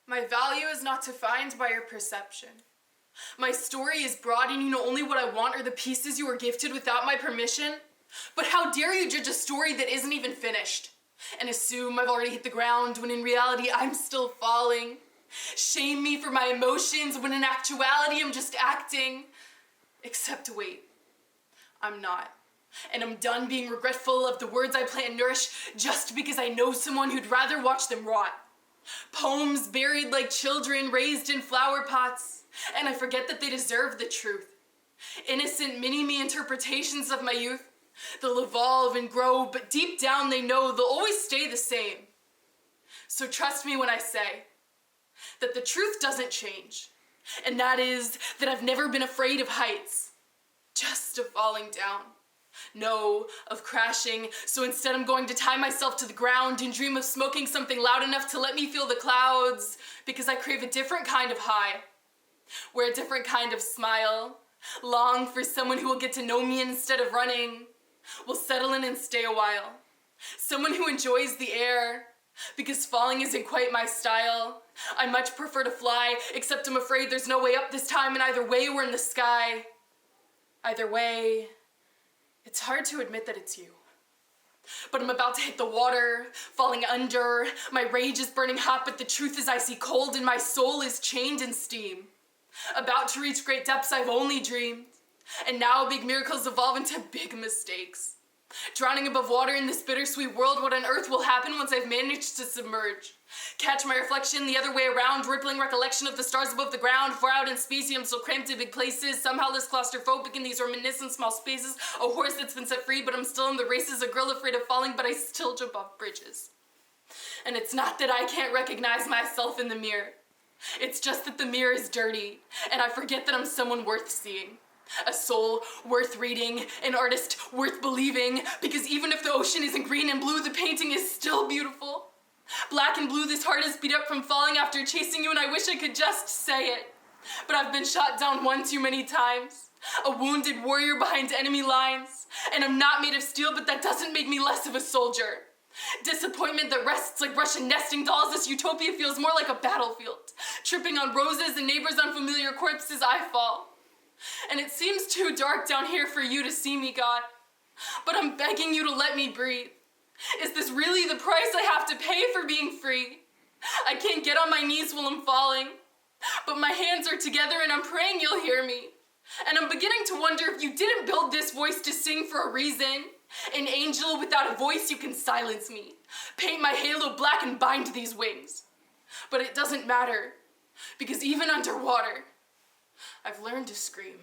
My value is not defined by your perception. My story is broad and you know only what I want or the pieces you were gifted without my permission. But how dare you judge a story that isn't even finished and assume I've already hit the ground when in reality I'm still falling. Shame me for my emotions when in actuality I'm just acting. Except wait, I'm not. And I'm done being regretful of the words I plant and nourish just because I know someone who'd rather watch them rot. Poems buried like children raised in flower pots, and I forget that they deserve the truth. Innocent mini-me interpretations of my youth, they'll evolve and grow, but deep down they know they'll always stay the same. So trust me when I say that the truth doesn't change, and that is that I've never been afraid of heights, just of falling down. No, of crashing, so instead I'm going to tie myself to the ground and dream of smoking something loud enough to let me feel the clouds, because I crave a different kind of high, wear a different kind of smile, long for someone who will get to know me instead of running, will settle in and stay a while, someone who enjoys the air, because falling isn't quite my style. I much prefer to fly, except I'm afraid there's no way up this time, and either way we're in the sky. Either way, it's hard to admit that it's you. But I'm about to hit the water, falling under. My rage is burning hot, but the truth is icy cold, and my soul is chained in steam. About to reach great depths I've only dreamed, and now big miracles evolve into big mistakes. Drowning above water in this bittersweet world, what on earth will happen once I've managed to submerge? Catch my reflection the other way around, rippling recollection of the stars above the ground, far out in space, I'm so cramped in big places, somehow less claustrophobic in these reminiscent small spaces, a horse that's been set free, but I'm still in the races, a girl afraid of falling, but I still jump off bridges. And it's not that I can't recognize myself in the mirror. It's just that the mirror is dirty, and I forget that I'm someone worth seeing. A soul worth reading, an artist worth believing, because even if the ocean isn't green and blue, the painting is still beautiful. Black and blue, this heart is beat up from falling after chasing you, and I wish I could just say it. But I've been shot down one too many times, a wounded warrior behind enemy lines, and I'm not made of steel, but that doesn't make me less of a soldier. Disappointment that rests like Russian nesting dolls, this utopia feels more like a battlefield. Tripping on roses and neighbors' unfamiliar corpses, I fall. And it seems too dark down here for you to see me, God. But I'm begging you to let me breathe. Is this really the price I have to pay for being free? I can't get on my knees while I'm falling, but my hands are together and I'm praying you'll hear me. And I'm beginning to wonder if you didn't build this voice to sing for a reason. An angel without a voice, you can silence me. Paint my halo black and bind these wings. But it doesn't matter, because even underwater, I've learned to scream.